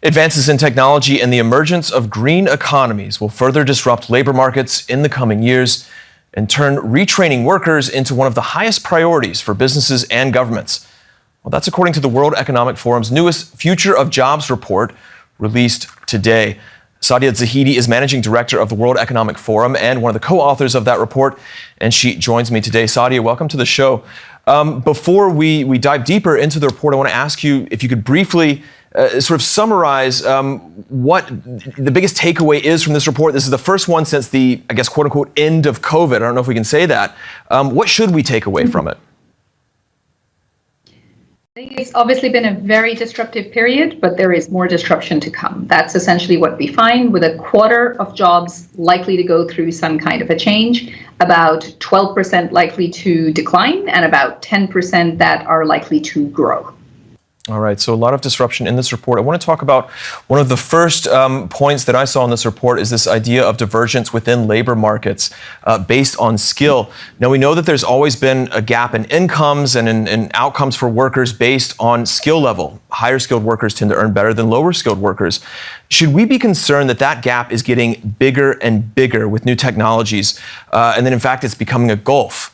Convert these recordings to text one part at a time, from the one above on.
Advances in technology and the emergence of green economies will further disrupt labor markets in the coming years and turn retraining workers into one of the highest priorities for businesses and governments. Well, that's according to the World Economic Forum's newest Future of Jobs report released today. Sadia Zahidi is managing director of the World Economic Forum and one of the co-authors of that report, and she joins me today. Sadia, welcome to the show. Before we dive deeper into the report, I want to ask you if you could briefly sort of summarize what the biggest takeaway is from this report. This is the first one since the, I guess, quote unquote, end of COVID. I don't know if we can say that. What should we take away from it? I think it's obviously been a very disruptive period, but there is more disruption to come. That's essentially what we find, with a quarter of jobs likely to go through some kind of a change, about 12% likely to decline, and about 10% that are likely to grow. All right, so a lot of disruption in this report. I want to talk about one of the first points that I saw in this report is this idea of divergence within labor markets based on skill. Now, we know that there's always been a gap in incomes and in outcomes for workers based on skill level. Higher skilled workers tend to earn better than lower skilled workers. Should we be concerned that that gap is getting bigger and bigger with new technologies and that, in fact, it's becoming a gulf?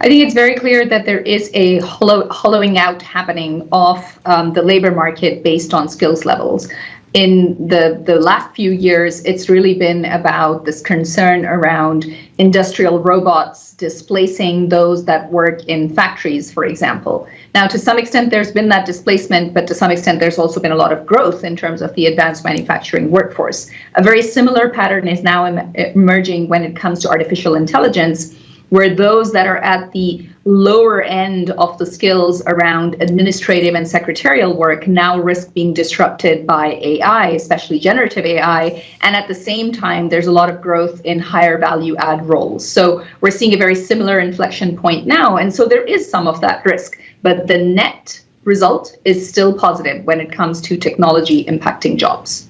I think it's very clear that there is a hollowing out happening of the labor market based on skills levels. In the last few years, it's really been about this concern around industrial robots displacing those that work in factories, for example. Now, to some extent, there's been that displacement, but to some extent, there's also been a lot of growth in terms of the advanced manufacturing workforce. A very similar pattern is now emerging when it comes to artificial intelligence, where those that are at the lower end of the skills around administrative and secretarial work now risk being disrupted by AI, especially generative AI. And at the same time, there's a lot of growth in higher value add roles. So we're seeing a very similar inflection point now. And so there is some of that risk, but the net result is still positive when it comes to technology impacting jobs.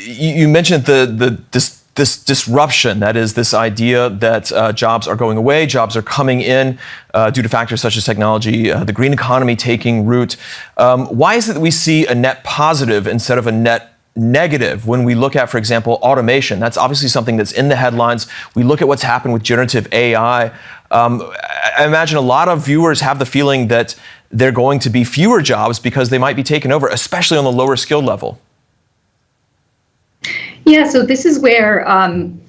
You mentioned this disruption, that is this idea that jobs are going away, jobs are coming in due to factors such as technology, the green economy taking root. Why is it that we see a net positive instead of a net negative when we look at, for example, automation? That's obviously something that's in the headlines. We look at what's happened with generative AI. I imagine a lot of viewers have the feeling that there are going to be fewer jobs because they might be taken over, especially on the lower skill level. Yeah, so this is where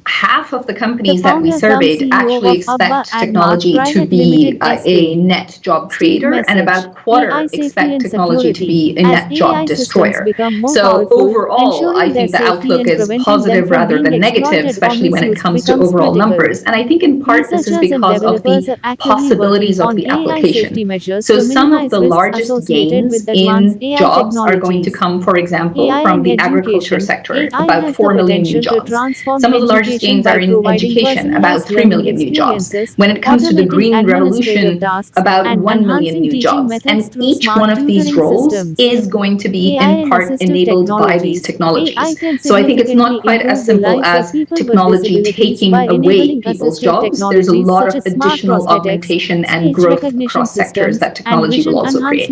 half of the companies that we surveyed actually expect technology to be a net job creator, and about a quarter expect technology to be a net job destroyer. So overall, I think the outlook is positive rather than negative, especially when it comes to overall numbers. And I think in part this is because of the possibilities of the application. So some of the largest gains in jobs are going to come, for example, from the agriculture sector, about 4 million new jobs. Some of the largest gains are in education, about 3 million new jobs. When it comes to the green revolution, about 1 million new jobs. And each one of these roles is going to be in part enabled by these technologies. So I think it's not quite as simple as technology taking away people's jobs. There's a lot of additional augmentation and growth across sectors that technology will also create.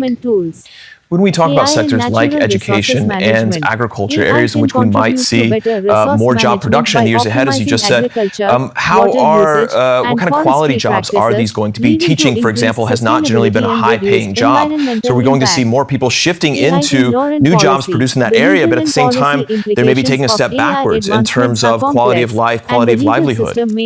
When we talk about sectors like education and agriculture, areas in which we might see more job production in the years ahead, as you just said, what kind of quality jobs are these going to be? Teaching, for example, has not generally been a high-paying job. So we're going to see more people shifting into new jobs produced in that area, but at the same time, they may be taking a step backwards in terms of quality of life, quality of livelihood. Some of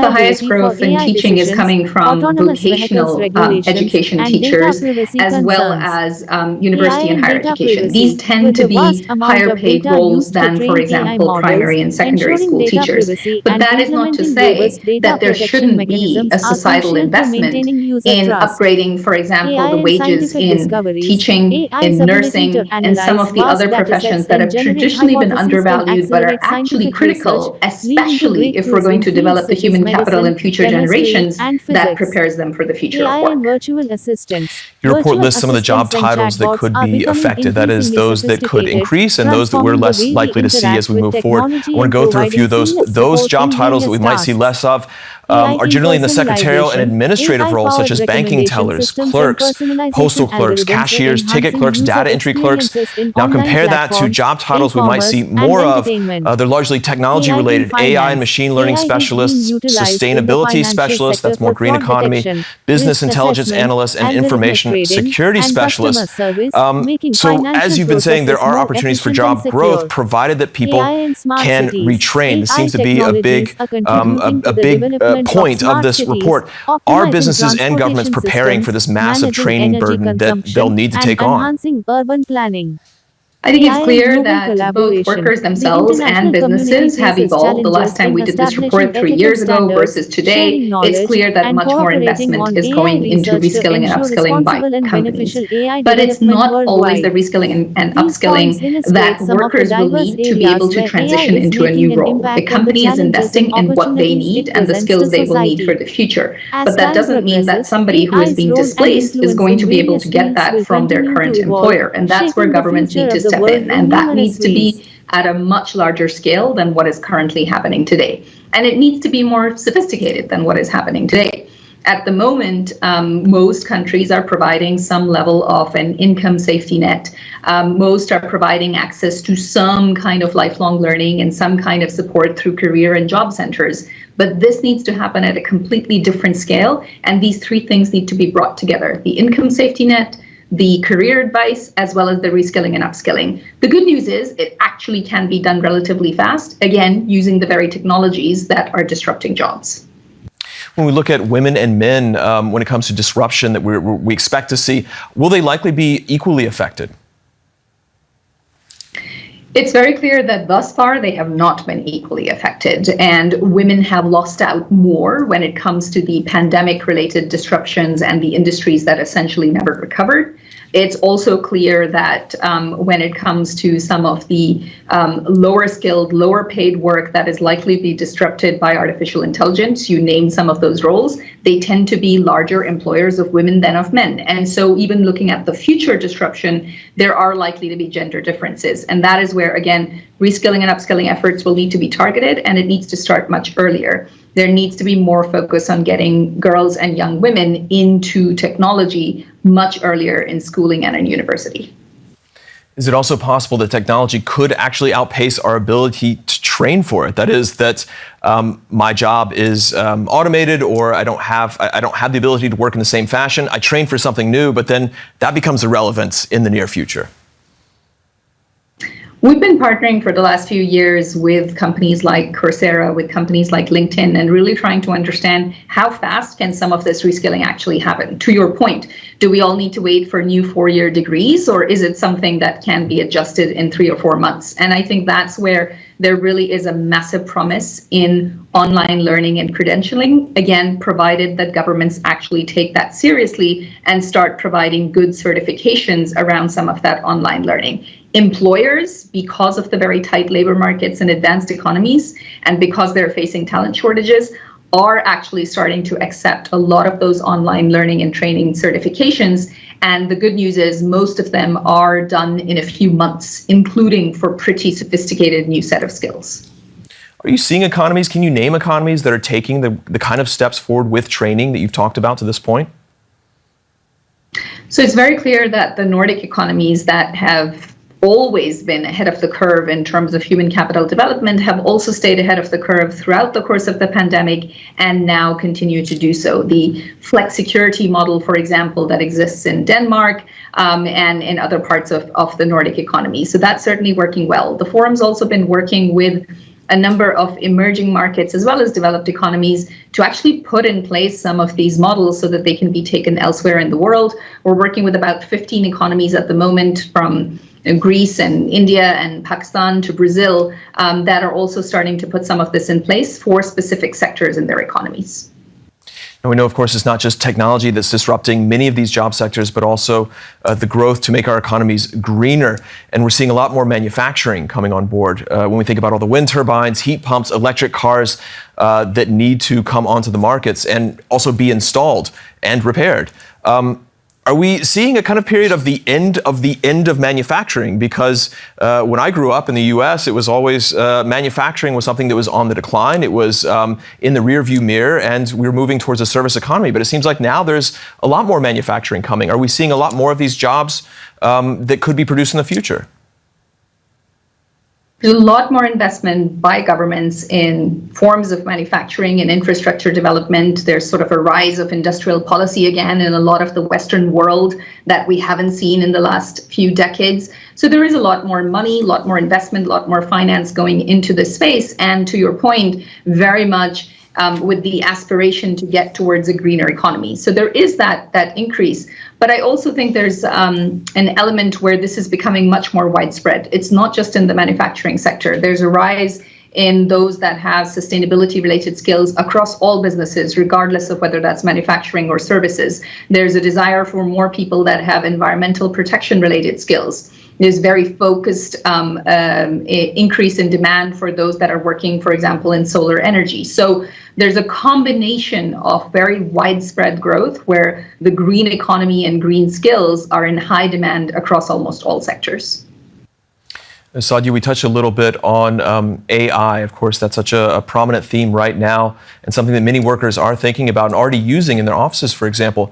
the highest growth in teaching is coming from vocational education teachers, as well as university and higher education. These tend to be higher paid roles than, for example, primary and secondary school teachers. But that is not to say that there shouldn't be a societal investment in upgrading, for example, the wages in teaching, in nursing, and some of the other professions that have traditionally been undervalued but are actually critical, especially if we're going to develop the human capital in future generations that prepares them for the future of work. Your report lists some of the job titles that could be affected. That is, those that could increase and those that we're less likely to see as we move forward. I want to go through a few of those job titles that we might see less of. are generally in the secretarial and administrative roles, such as banking tellers, clerks, postal clerks, cashiers, ticket clerks, data entry clerks. Now compare that to job titles we might see more of. They're largely technology-related, AI and machine learning specialists, sustainability specialists, that's more green economy, business intelligence analysts, and information security specialists. So as you've been saying, there are opportunities for job growth, provided that people can retrain. This seems to be a big point of this report. Are businesses and governments preparing for this massive training burden that they'll need to take on? I think it's clear that both workers themselves and businesses have evolved. The last time we did this report 3 years ago versus today, it's clear that much more investment is going into reskilling and upskilling by companies. But it's not always the reskilling and upskilling that workers will need to be able to transition into a new role. The company is investing in what they need and the skills they will need for the future. But that doesn't mean that somebody who is being displaced is going to be able to get that from their current employer. And that's where governments need to step in, and that needs to be at a much larger scale than what is currently happening today. And it needs to be more sophisticated than what is happening today. At the moment, most countries are providing some level of an income safety net. Most are providing access to some kind of lifelong learning and some kind of support through career and job centers. But this needs to happen at a completely different scale, and these three things need to be brought together: the income safety net, the career advice, as well as the reskilling and upskilling. The good news is it actually can be done relatively fast, again, using the very technologies that are disrupting jobs. When we look at women and men, when it comes to disruption that we expect to see, will they likely be equally affected? It's very clear that thus far they have not been equally affected, and women have lost out more when it comes to the pandemic-related disruptions and the industries that essentially never recovered. It's also clear that when it comes to some of the lower skilled, lower paid work that is likely to be disrupted by artificial intelligence, you name some of those roles, they tend to be larger employers of women than of men. And so even looking at the future disruption, there are likely to be gender differences. And that is where, again, reskilling and upskilling efforts will need to be targeted, and it needs to start much earlier. There needs to be more focus on getting girls and young women into technology much earlier in schooling and in university. Is it also possible that technology could actually outpace our ability to train for it? That is, that my job is automated, or I don't have the ability to work in the same fashion. I train for something new, but then that becomes irrelevant in the near future. We've been partnering for the last few years with companies like Coursera, with companies like LinkedIn, and really trying to understand how fast can some of this reskilling actually happen. To your point, do we all need to wait for new 4-year degrees, or is it something that can be adjusted in 3 or 4 months? And I think that's where there really is a massive promise in online learning and credentialing, again, provided that governments actually take that seriously and start providing good certifications around some of that online learning. Employers, because of the very tight labor markets and advanced economies, and because they're facing talent shortages, are actually starting to accept a lot of those online learning and training certifications. And the good news is most of them are done in a few months, including for pretty sophisticated new set of skills. Are you seeing economies? Can you name economies that are taking the kind of steps forward with training that you've talked about to this point? So it's very clear that the Nordic economies that have always been ahead of the curve in terms of human capital development have also stayed ahead of the curve throughout the course of the pandemic and now continue to do so. The flex security model, for example, that exists in Denmark and in other parts of the Nordic economy. So that's certainly working well. The forum's also been working with a number of emerging markets as well as developed economies to actually put in place some of these models so that they can be taken elsewhere in the world. We're working with about 15 economies at the moment, from Greece and India and Pakistan to Brazil, that are also starting to put some of this in place for specific sectors in their economies. And we know, of course, it's not just technology that's disrupting many of these job sectors, but also the growth to make our economies greener. And we're seeing a lot more manufacturing coming on board. When we think about all the wind turbines, heat pumps, electric cars that need to come onto the markets and also be installed and repaired. Are we seeing a kind of period of the end of manufacturing? Because when I grew up in the U.S., it was always manufacturing was something that was on the decline. It was in the rearview mirror, and we were moving towards a service economy. But it seems like now there's a lot more manufacturing coming. Are we seeing a lot more of these jobs that could be produced in the future? There's a lot more investment by governments in forms of manufacturing and infrastructure development. There's sort of a rise of industrial policy again in a lot of the Western world that we haven't seen in the last few decades. So there is a lot more money, a lot more investment, a lot more finance going into this space. And to your point, very much with the aspiration to get towards a greener economy. So there is that increase. But I also think there's an element where this is becoming much more widespread. It's not just in the manufacturing sector. There's a rise in those that have sustainability-related skills across all businesses, regardless of whether that's manufacturing or services. There's a desire for more people that have environmental protection-related skills. There's very focused increase in demand for those that are working, for example, in solar energy. So there's a combination of very widespread growth where the green economy and green skills are in high demand across almost all sectors. Sadia, we touched a little bit on AI. Of course, that's such a prominent theme right now and something that many workers are thinking about and already using in their offices, for example.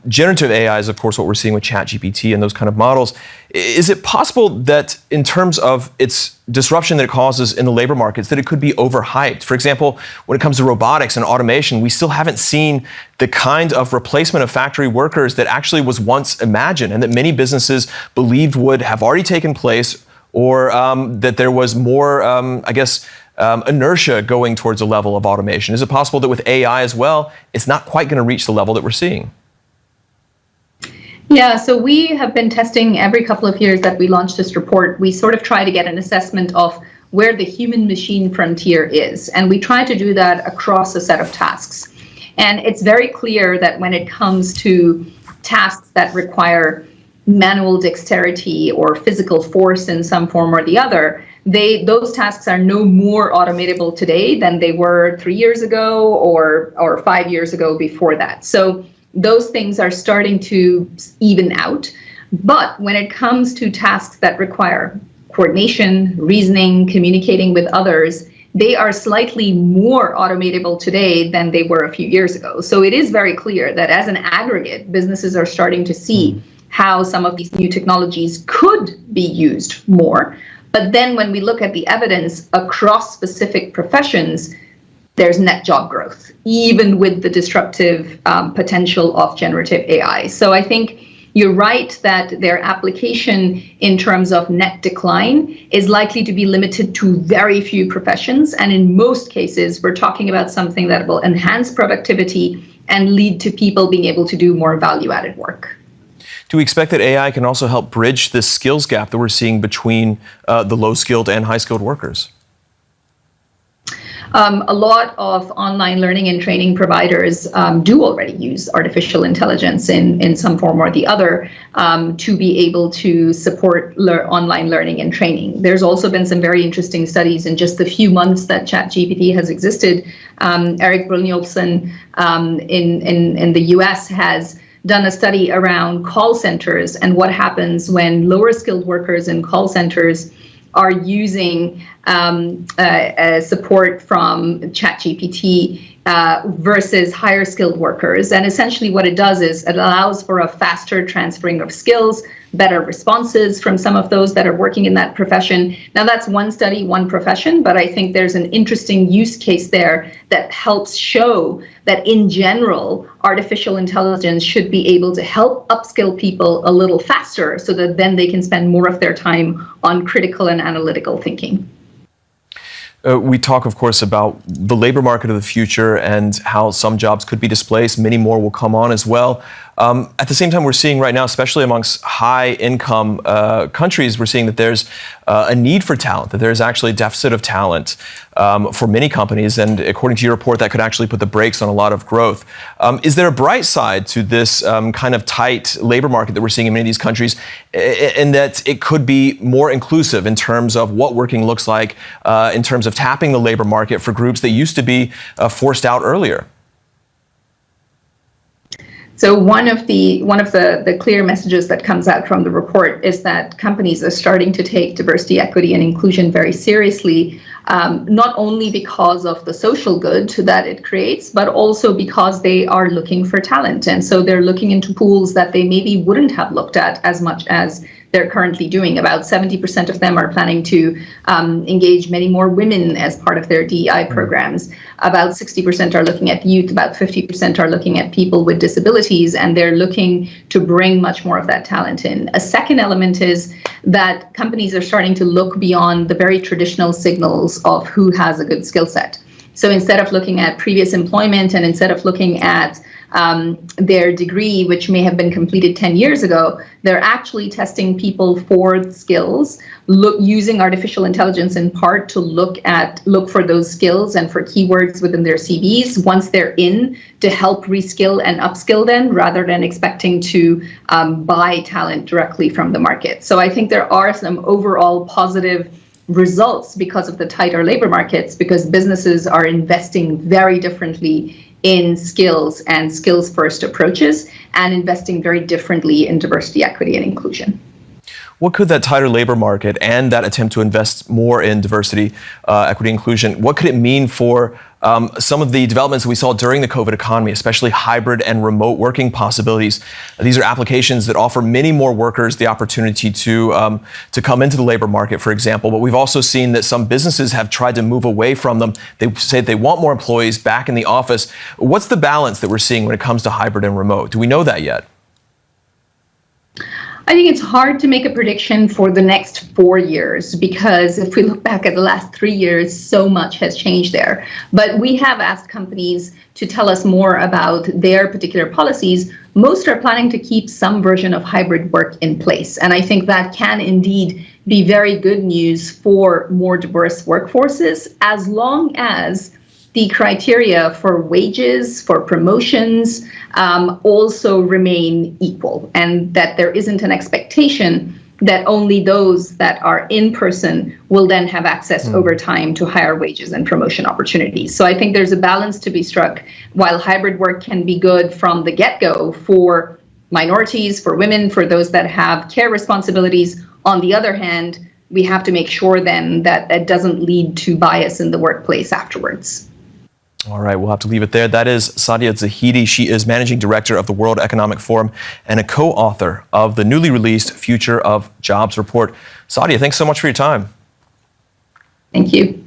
Generative AI is, of course, what we're seeing with ChatGPT and those kind of models. Is it possible that in terms of its disruption that it causes in the labor markets, that it could be overhyped? For example, when it comes to robotics and automation, we still haven't seen the kind of replacement of factory workers that actually was once imagined and that many businesses believed would have already taken place, or that there was more, inertia going towards a level of automation. Is it possible that with AI as well, it's not quite going to reach the level that we're seeing? Yeah, so we have been testing every couple of years that we launch this report. We sort of try to get an assessment of where the human-machine frontier is. And we try to do that across a set of tasks. And it's very clear that when it comes to tasks that require manual dexterity or physical force in some form or the other, those tasks are no more automatable today than they were 3 years ago or 5 years ago before that. So those things are starting to even out. But when it comes to tasks that require coordination, reasoning, communicating with others, they are slightly more automatable today than they were a few years ago. So it is very clear that as an aggregate, businesses are starting to see how some of these new technologies could be used more. But then when we look at the evidence across specific professions, there's net job growth, even with the disruptive potential of generative AI. So I think you're right that their application in terms of net decline is likely to be limited to very few professions. And in most cases, we're talking about something that will enhance productivity and lead to people being able to do more value-added work. Do we expect that AI can also help bridge this skills gap that we're seeing between the low-skilled and high-skilled workers? A lot of online learning and training providers do already use artificial intelligence in some form or the other to be able to support online learning and training. There's also been some very interesting studies in just the few months that ChatGPT has existed. Eric Brynjolfsson in the US has done a study around call centers and what happens when lower skilled workers in call centers are using support from ChatGPT versus higher skilled workers. And essentially what it does is it allows for a faster transferring of skills, better responses from some of those that are working in that profession. Now that's one study, one profession, but I think there's an interesting use case there that helps show that in general, artificial intelligence should be able to help upskill people a little faster so that then they can spend more of their time on critical and analytical thinking. We talk, of course, about the labor market of the future and how some jobs could be displaced. Many more will come on as well. At the same time, we're seeing right now, especially amongst high-income countries, we're seeing that there's a need for talent, that there's actually a deficit of talent for many companies. And according to your report, that could actually put the brakes on a lot of growth. Is there a bright side to this kind of tight labor market that we're seeing in many of these countries, in that it could be more inclusive in terms of what working looks like, in terms of tapping the labor market for groups that used to be forced out earlier? So one of the clear messages that comes out from the report is that companies are starting to take diversity, equity, and inclusion very seriously, not only because of the social good that it creates, but also because they are looking for talent. And so they're looking into pools that they maybe wouldn't have looked at as much as they're currently doing. About 70% of them are planning to engage many more women as part of their DEI programs. About 60% are looking at youth, about 50% are looking at people with disabilities, and they're looking to bring much more of that talent in. A second element is that companies are starting to look beyond the very traditional signals of who has a good skill set. So instead of looking at previous employment and instead of looking at their degree, which may have been completed 10 years ago, they're actually testing people for skills, using artificial intelligence in part to look for those skills and for keywords within their CVs once they're in, to help reskill and upskill them rather than expecting to buy talent directly from the market. So I think there are some overall positive results because of the tighter labor markets, because businesses are investing very differently in skills and skills-first approaches, and investing very differently in diversity, equity, and inclusion. What could that tighter labor market and that attempt to invest more in diversity, equity, inclusion, what could it mean for some of the developments that we saw during the COVID economy, especially hybrid and remote working possibilities? These are applications that offer many more workers the opportunity to come into the labor market, for example. But we've also seen that some businesses have tried to move away from them. They say they want more employees back in the office. What's the balance that we're seeing when it comes to hybrid and remote? Do we know that yet? I think it's hard to make a prediction for the next 4 years, because if we look back at the last 3 years, so much has changed there. But we have asked companies to tell us more about their particular policies. Most are planning to keep some version of hybrid work in place. And I think that can indeed be very good news for more diverse workforces, as long as the criteria for wages, for promotions, also remain equal, and that there isn't an expectation that only those that are in person will then have access over time to higher wages and promotion opportunities. So I think there's a balance to be struck. While hybrid work can be good from the get-go for minorities, for women, for those that have care responsibilities, on the other hand, we have to make sure then that that doesn't lead to bias in the workplace afterwards. All right, we'll have to leave it there. That is Sadia Zahidi. She is Managing Director of the World Economic Forum and a co-author of the newly released Future of Jobs report. Sadia, thanks so much for your time. Thank you.